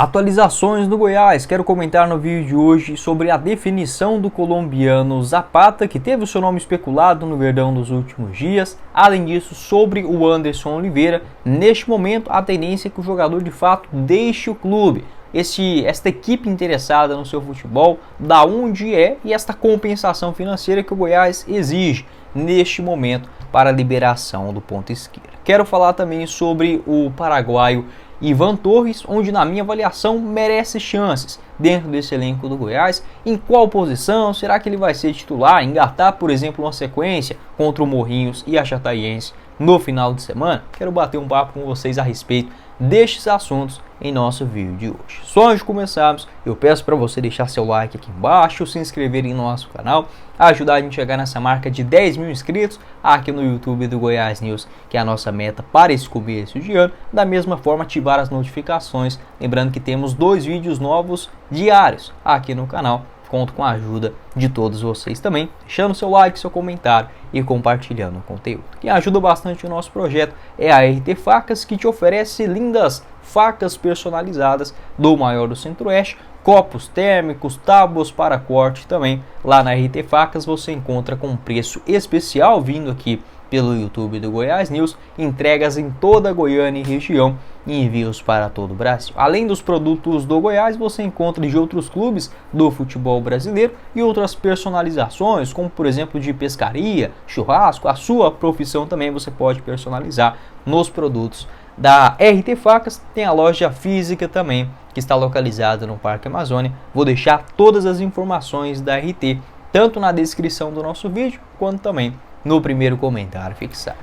Atualizações do Goiás. Quero comentar no vídeo de hoje sobre a definição do colombiano Zapata, que teve o seu nome especulado no Verdão dos últimos dias. Além disso, sobre o Anderson Oliveira. Neste momento, a tendência é que o jogador de fato deixe o clube. Esta equipe interessada no seu futebol, da onde é, e esta compensação financeira que o Goiás exige neste momento para a liberação do ponta esquerda. Quero falar também sobre o paraguaio Ivan Torres, onde na minha avaliação merece chances dentro desse elenco do Goiás. Em qual posição? Será que ele vai ser titular? Engatar, por exemplo, uma sequência contra o Morrinhos e a Chatayense no final de semana? Quero bater um papo com vocês a respeito destes assuntos em nosso vídeo de hoje. Só antes de começarmos, eu peço para você deixar seu like aqui embaixo, se inscrever em nosso canal, ajudar a gente a chegar nessa marca de 10 mil inscritos aqui no YouTube do Goiás News, que é a nossa meta para esse começo de ano. Da mesma forma, ativar as notificações, lembrando que temos 2 vídeos novos diários aqui no canal. Conto com a ajuda de todos vocês também, deixando seu like, seu comentário e compartilhando o conteúdo. Quem ajuda bastante o nosso projeto é a RT Facas, que te oferece lindas facas personalizadas do maior do Centro-Oeste, copos térmicos, tábuas para corte também. Lá na RT Facas você encontra com preço especial vindo aqui pelo YouTube do Goiás News, entregas em toda a Goiânia e região e envios para todo o Brasil. Além dos produtos do Goiás, você encontra de outros clubes do futebol brasileiro e outras personalizações, como por exemplo de pescaria, churrasco. A sua profissão também você pode personalizar nos produtos da RT Facas. Tem a loja física também, que está localizada no Parque Amazônia. Vou deixar todas as informações da RT, tanto na descrição do nosso vídeo, quanto também no primeiro comentário fixado.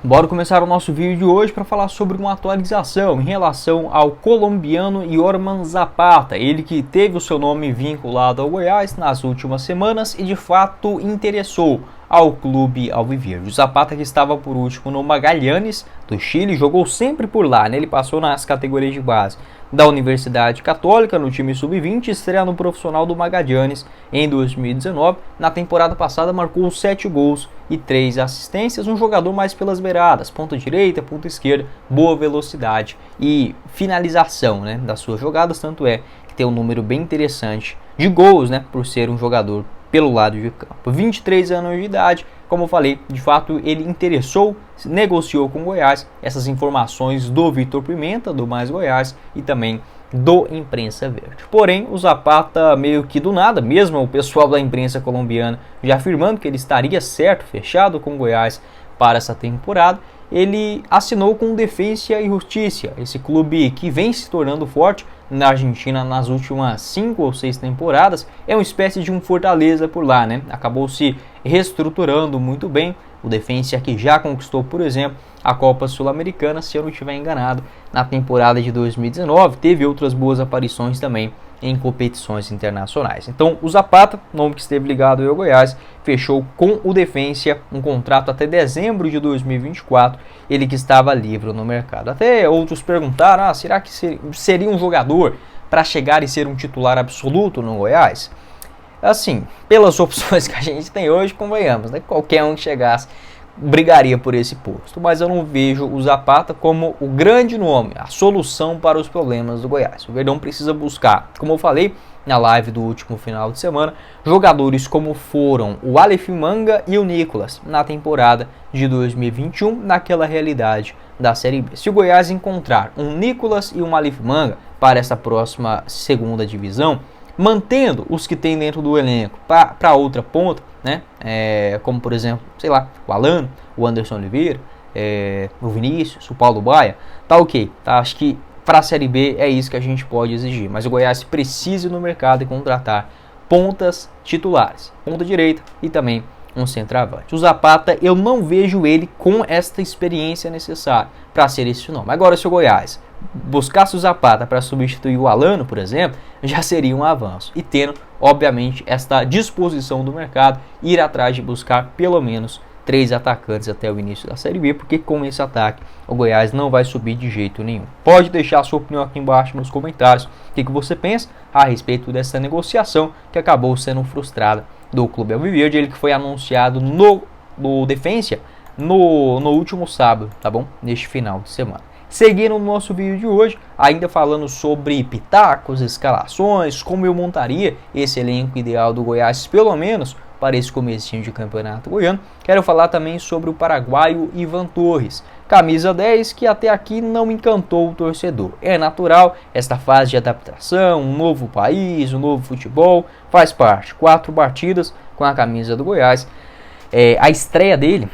Bora começar o nosso vídeo de hoje para falar sobre uma atualização em relação ao colombiano Yorman Zapata, ele que teve o seu nome vinculado ao Goiás nas últimas semanas e de fato interessou ao clube alviverde. O Zapata, que estava por último no Magallanes do Chile, jogou sempre por lá, né? Ele passou nas categorias de base da Universidade Católica no time sub-20, estreia no profissional do Magallanes em 2019. Na temporada passada marcou 7 gols e 3 assistências, um jogador mais pelas beiradas, ponta direita, ponta esquerda, boa velocidade e finalização, né, das suas jogadas, tanto é que tem um número bem interessante de gols, né, por ser um jogador pelo lado de campo. 23 anos de idade, como eu falei, de fato ele interessou, negociou com o Goiás. Essas informações do Vitor Pimenta, do Mais Goiás, e também do Imprensa Verde. Porém, o Zapata meio que do nada, mesmo o pessoal da imprensa colombiana já afirmando que ele estaria certo, fechado com o Goiás para essa temporada, ele assinou com o Defensa e Justicia, esse clube que vem se tornando forte na Argentina nas últimas 5 ou 6 temporadas. É uma espécie de um Fortaleza por lá, né? Acabou se reestruturando muito bem. O Defensa que já conquistou, por exemplo, a Copa Sul-Americana, se eu não estiver enganado, na temporada de 2019. Teve outras boas aparições também em competições internacionais. Então, o Zapata, nome que esteve ligado ao Goiás, fechou com o Defensa um contrato até dezembro de 2024, ele que estava livre no mercado. Até outros perguntaram, será que seria um jogador para chegar e ser um titular absoluto no Goiás? Assim, pelas opções que a gente tem hoje, convenhamos, né? Qualquer um que chegasse brigaria por esse posto, mas eu não vejo o Zapata como o grande nome, a solução para os problemas do Goiás. O Verdão precisa buscar, como eu falei na live do último final de semana, jogadores como foram o Aleph Manga e o Nicolas na temporada de 2021, naquela realidade da Série B. Se o Goiás encontrar um Nicolas e um Aleph Manga para essa próxima segunda divisão, mantendo os que tem dentro do elenco para outra ponta, né? Como por exemplo, sei lá, o Alano, o Anderson Oliveira, o Vinícius, o Paulo Baia, tá ok, tá? Acho que para a Série B é isso que a gente pode exigir, mas o Goiás precisa ir no mercado e contratar pontas titulares, ponta direita e também um centroavante. O Zapata, eu não vejo ele com esta experiência necessária para ser esse nome. Agora, se o Goiás buscasse o Zapata para substituir o Alano, por exemplo, já seria um avanço. E tendo, obviamente, esta disposição do mercado, ir atrás de buscar pelo menos 3 atacantes até o início da Série B, porque com esse ataque o Goiás não vai subir de jeito nenhum. Pode deixar a sua opinião aqui embaixo nos comentários. O que você pensa a respeito dessa negociação que acabou sendo frustrada do clube alviverde, ele que foi anunciado no Defensa no último sábado, tá bom? Neste final de semana. Seguindo no nosso vídeo de hoje, ainda falando sobre pitacos, escalações, como eu montaria esse elenco ideal do Goiás, pelo menos para esse comecinho de campeonato goiano, quero falar também sobre o paraguaio Ivan Torres, camisa 10, que até aqui não encantou o torcedor. É natural, esta fase de adaptação, um novo país, um novo futebol, faz parte. 4 partidas com a camisa do Goiás. A estreia dele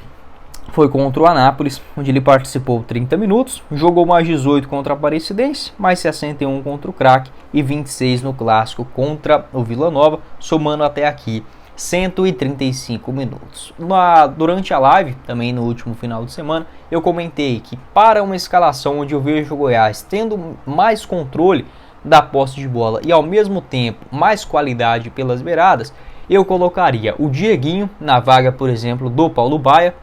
foi contra o Anápolis, onde ele participou 30 minutos, jogou mais 18 contra a Aparecidense, mais 61 contra o Craque e 26 no clássico contra o Vila Nova, somando até aqui 135 minutos. Durante a live, também no último final de semana, eu comentei que para uma escalação onde eu vejo o Goiás tendo mais controle da posse de bola e ao mesmo tempo mais qualidade pelas beiradas, eu colocaria o Dieguinho na vaga, por exemplo, do Paulo Baia,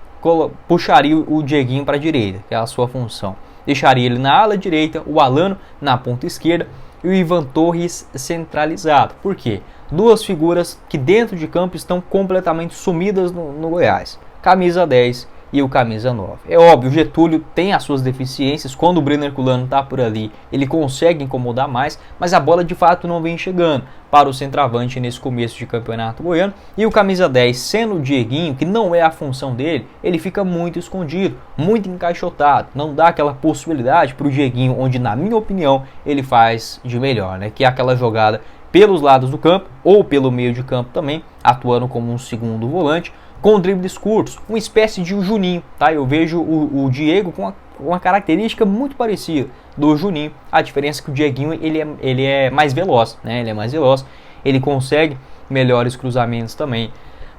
puxaria o Dieguinho para a direita, que é a sua função. Deixaria ele na ala direita, o Alano na ponta esquerda e o Ivan Torres centralizado. Por quê? 2 figuras que dentro de campo estão completamente sumidas no Goiás. Camisa 10 e o camisa 9. É óbvio, o Getúlio tem as suas deficiências. Quando o Brenner Culano está por ali, ele consegue incomodar mais, mas a bola de fato não vem chegando para o centroavante nesse começo de campeonato goiano. E o camisa 10, sendo o Dieguinho, que não é a função dele, ele fica muito escondido, muito encaixotado. Não dá aquela possibilidade para o Dieguinho, onde na minha opinião ele faz de melhor, né? Que é aquela jogada pelos lados do campo ou pelo meio de campo também, atuando como um segundo volante, com dribles curtos, uma espécie de Juninho, tá? Eu vejo o Diego com uma característica muito parecida do Juninho. A diferença é que o Dieguinho ele é mais veloz, né? Ele é mais veloz, ele consegue melhores cruzamentos também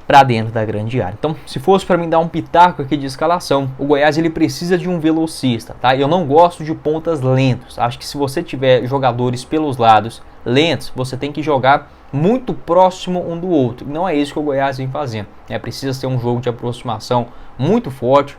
para dentro da grande área. Então, se fosse para mim dar um pitaco aqui de escalação, o Goiás ele precisa de um velocista, tá? Eu não gosto de pontas lentos. Acho que se você tiver jogadores pelos lados lentos, você tem que jogar muito próximo um do outro. Não é isso que o Goiás vem fazendo. Precisa ter um jogo de aproximação muito forte,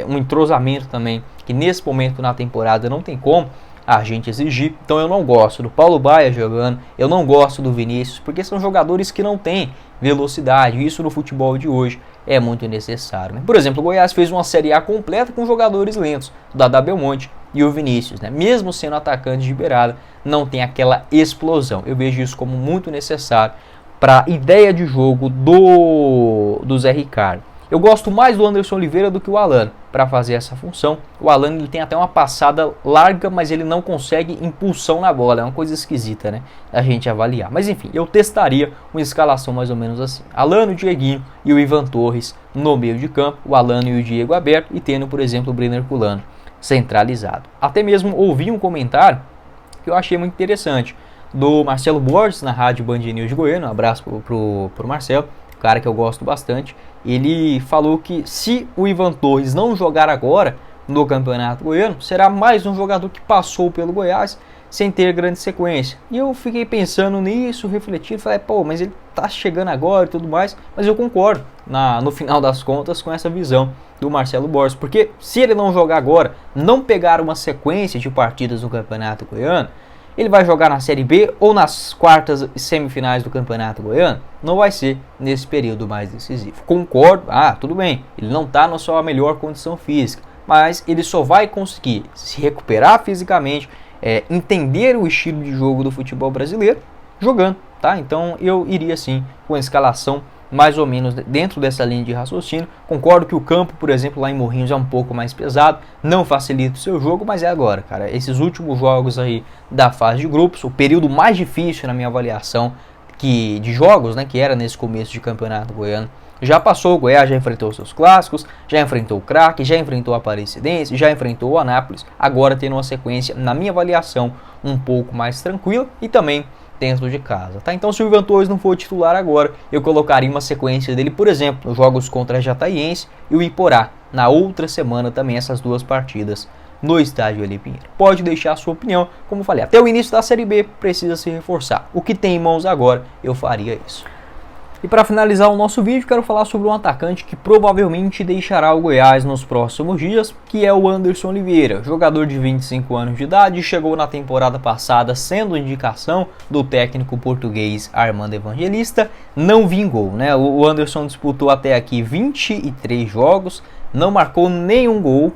um entrosamento também, que nesse momento na temporada não tem como a gente exigir. Então eu não gosto do Paulo Baia jogando, eu não gosto do Vinícius, porque são jogadores que não têm velocidade. Isso no futebol de hoje é muito necessário, né? Por exemplo, o Goiás fez uma Série A completa com jogadores lentos, o Dadá Belmonte e o Vinícius, né? Mesmo sendo atacantes de beirada, não tem aquela explosão. Eu vejo isso como muito necessário para a ideia de jogo do Zé Ricardo. Eu gosto mais do Anderson Oliveira do que o Alano para fazer essa função. O Alano ele tem até uma passada larga, mas ele não consegue impulsão na bola. É uma coisa esquisita, né? A gente avaliar. Mas enfim, eu testaria uma escalação mais ou menos assim. Alano, Dieguinho e o Ivan Torres no meio de campo. O Alano e o Diego aberto e tendo, por exemplo, o Brenner Culano centralizado. Até mesmo ouvi um comentário que eu achei muito interessante do Marcelo Borges na rádio Band News de Goiânia. Um abraço pro Marcelo, cara que eu gosto bastante. Ele falou que se o Ivan Torres não jogar agora no Campeonato Goiano, será mais um jogador que passou pelo Goiás sem ter grande sequência. E eu fiquei pensando nisso, refletindo, falei, pô, mas ele tá chegando agora e tudo mais. Mas eu concordo, no final das contas, com essa visão do Marcelo Borges. Porque se ele não jogar agora, não pegar uma sequência de partidas no Campeonato Goiano, ele vai jogar na Série B ou nas quartas e semifinais do Campeonato Goiano? Não vai ser nesse período mais decisivo. Concordo, tudo bem, ele não está na sua melhor condição física, mas ele só vai conseguir se recuperar fisicamente, entender o estilo de jogo do futebol brasileiro jogando, tá? Então eu iria sim com a escalação mais ou menos dentro dessa linha de raciocínio. Concordo que o campo, por exemplo, lá em Morrinhos é um pouco mais pesado, não facilita o seu jogo, mas é agora, cara. Esses últimos jogos aí da fase de grupos, o período mais difícil na minha avaliação de jogos, né, que era nesse começo de campeonato goiano, já passou. O Goiás já enfrentou seus clássicos, já enfrentou o Craque, já enfrentou a Aparecidense, já enfrentou o Anápolis, agora tendo uma sequência, na minha avaliação, um pouco mais tranquila e também dentro de casa, tá? Então se o Ivan Torres não for titular agora, eu colocaria uma sequência dele, por exemplo, nos jogos contra a Jataiense e o Iporá, na outra semana também, essas 2 partidas no estádio Eli Pinheiro. Pode deixar a sua opinião, como eu falei, até o início da Série B precisa se reforçar. O que tem em mãos agora, eu faria isso. E para finalizar o nosso vídeo, quero falar sobre um atacante que provavelmente deixará o Goiás nos próximos dias, que é o Anderson Oliveira, jogador de 25 anos de idade, chegou na temporada passada sendo indicação do técnico português Armando Evangelista, não vingou, né? O Anderson disputou até aqui 23 jogos, não marcou nenhum gol,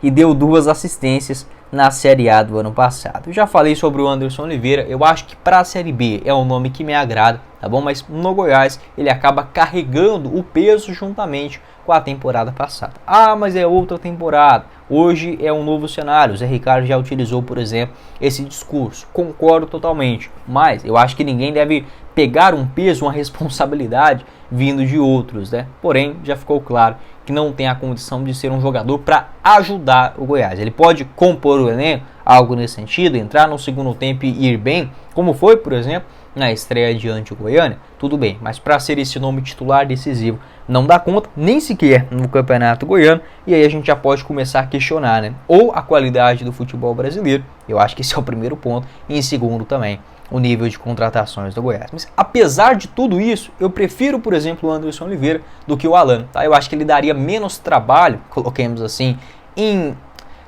e deu 2 assistências na Série A do ano passado. Eu já falei sobre o Anderson Oliveira, eu acho que para a Série B é um nome que me agrada, tá bom? Mas no Goiás ele acaba carregando o peso juntamente com a temporada passada. Ah, mas é outra temporada. Hoje é um novo cenário. O Zé Ricardo já utilizou, por exemplo, esse discurso. Concordo totalmente. Mas eu acho que ninguém deve pegar um peso, uma responsabilidade vindo de outros, né? Porém, já ficou claro que não tem a condição de ser um jogador para ajudar o Goiás. Ele pode compor o elenco, algo nesse sentido, entrar no segundo tempo e ir bem, como foi, por exemplo, na estreia diante do Goiânia, tudo bem, mas para ser esse nome titular decisivo, não dá conta, nem sequer no Campeonato Goiano, e aí a gente já pode começar a questionar, né? Ou a qualidade do futebol brasileiro, eu acho que esse é o primeiro ponto, e em segundo também, o nível de contratações do Goiás. Mas apesar de tudo isso, eu prefiro, por exemplo, o Anderson Oliveira do que o Alano, tá? Eu acho que ele daria menos trabalho, coloquemos assim,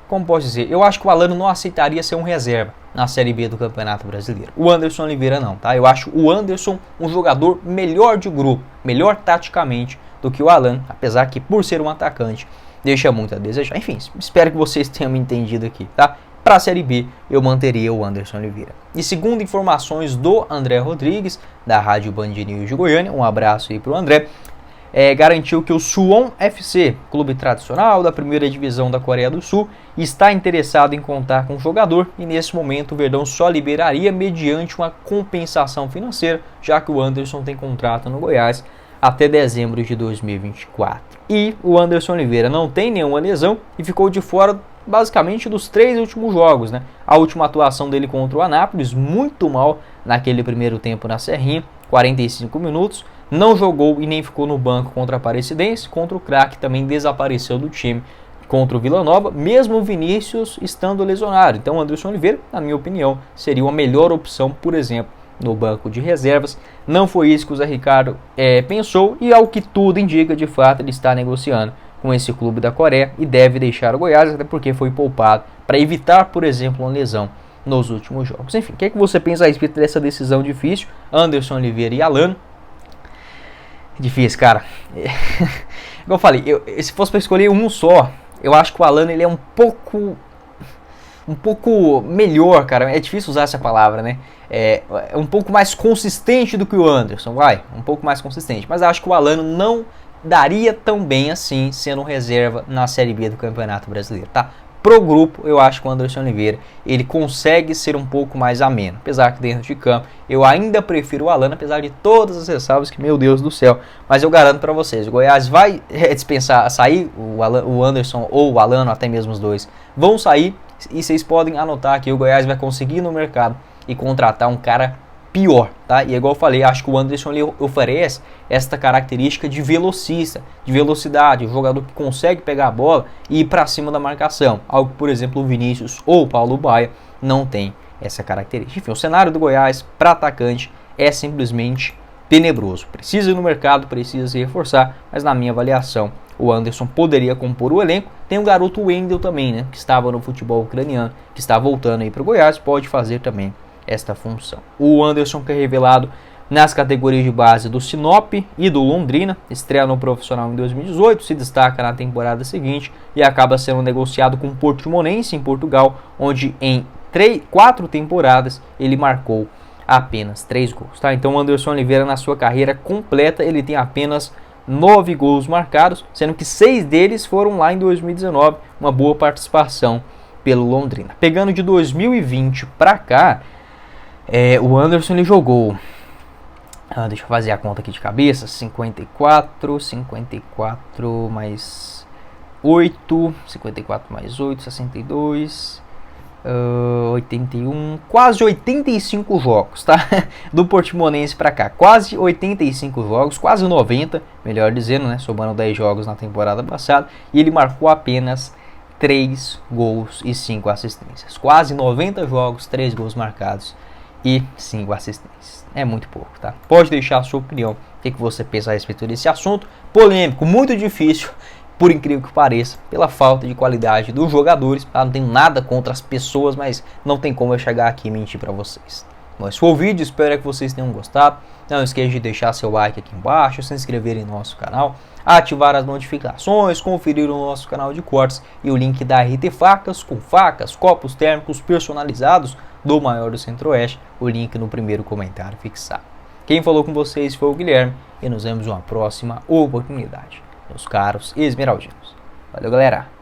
como posso dizer, eu acho que o Alano não aceitaria ser um reserva na Série B do Campeonato Brasileiro. O Anderson Oliveira não, tá? Eu acho o Anderson um jogador melhor de grupo, melhor taticamente do que o Alano, apesar que por ser um atacante deixa muito a desejar. Enfim, espero que vocês tenham me entendido aqui, tá? Para a Série B, eu manteria o Anderson Oliveira. E segundo informações do André Rodrigues, da Rádio Band News de Goiânia, um abraço aí para o André, garantiu que o Suwon FC, clube tradicional da primeira divisão da Coreia do Sul, está interessado em contar com o jogador e nesse momento o Verdão só liberaria mediante uma compensação financeira, já que o Anderson tem contrato no Goiás até dezembro de 2024. E o Anderson Oliveira não tem nenhuma lesão e ficou de fora basicamente dos 3 últimos jogos, né? A última atuação dele contra o Anápolis, muito mal naquele primeiro tempo na Serrinha, 45 minutos, não jogou e nem ficou no banco contra a Aparecidense, contra o Craque também desapareceu do time contra o Vila Nova, mesmo o Vinícius estando lesionado. Então o Anderson Oliveira, na minha opinião, seria uma melhor opção, por exemplo, no banco de reservas. Não foi isso que o Zé Ricardo pensou e ao que tudo indica, de fato, ele está negociando com esse clube da Coreia e deve deixar o Goiás, até porque foi poupado para evitar, por exemplo, uma lesão nos últimos jogos. Enfim, o que é que você pensa a respeito dessa decisão difícil? Anderson Oliveira e Alano. Difícil, cara. Como eu falei, se fosse para escolher um só, eu acho que o Alano ele é um pouco melhor, cara. É difícil usar essa palavra, né? É um pouco mais consistente do que o Anderson, um pouco mais consistente. Mas acho que o Alano não daria tão bem assim sendo reserva na Série B do Campeonato Brasileiro, tá? Pro grupo, eu acho que o Anderson Oliveira, ele consegue ser um pouco mais ameno. Apesar que dentro de campo, eu ainda prefiro o Alano, apesar de todas as ressalvas que, meu Deus do céu. Mas eu garanto para vocês, o Goiás vai dispensar, sair o Anderson ou o Alano, até mesmo os dois, vão sair. E vocês podem anotar que o Goiás vai conseguir ir no mercado e contratar um cara pior, tá? E igual eu falei, acho que o Anderson ele oferece esta característica de velocista, de velocidade, um jogador que consegue pegar a bola e ir para cima da marcação, algo que, por exemplo, o Vinícius ou o Paulo Baia não tem essa característica. Enfim, o cenário do Goiás para atacante é simplesmente tenebroso. Precisa ir no mercado, precisa se reforçar, mas na minha avaliação, o Anderson poderia compor o elenco. Tem o garoto Wendel também, né, que estava no futebol ucraniano, que está voltando aí para o Goiás, pode fazer também esta função. O Anderson, que é revelado nas categorias de base do Sinop e do Londrina, estreia no profissional em 2018, se destaca na temporada seguinte e acaba sendo negociado com o Portimonense em Portugal, onde em 4 temporadas ele marcou apenas 3 gols. Tá? Então o Anderson Oliveira, na sua carreira completa, ele tem apenas 9 gols marcados, sendo que 6 deles foram lá em 2019, uma boa participação pelo Londrina. Pegando de 2020 para cá, o Anderson ele jogou, deixa eu fazer a conta aqui de cabeça, 54 mais 8, 54 mais 8, 62, 81, quase 85 jogos, tá? Do Portimonense para cá, quase 85 jogos, quase 90, melhor dizendo, né? Somando 10 jogos na temporada passada, e ele marcou apenas 3 gols e 5 assistências. Quase 90 jogos, 3 gols marcados e 5 assistências. É muito pouco, tá? Pode deixar a sua opinião. O que você pensa a respeito desse assunto? Polêmico, muito difícil, por incrível que pareça, pela falta de qualidade dos jogadores. Não tenho nada contra as pessoas, mas não tem como eu chegar aqui e mentir para vocês. Bom, esse foi o vídeo, espero que vocês tenham gostado. Não esqueça de deixar seu like aqui embaixo, se inscrever em nosso canal, ativar as notificações, conferir o nosso canal de cortes e o link da RT Facas, com facas, copos térmicos personalizados do maior do Centro-Oeste, o link no primeiro comentário fixado. Quem falou com vocês foi o Guilherme e nos vemos em uma próxima oportunidade, meus caros esmeraldinos. Valeu, galera!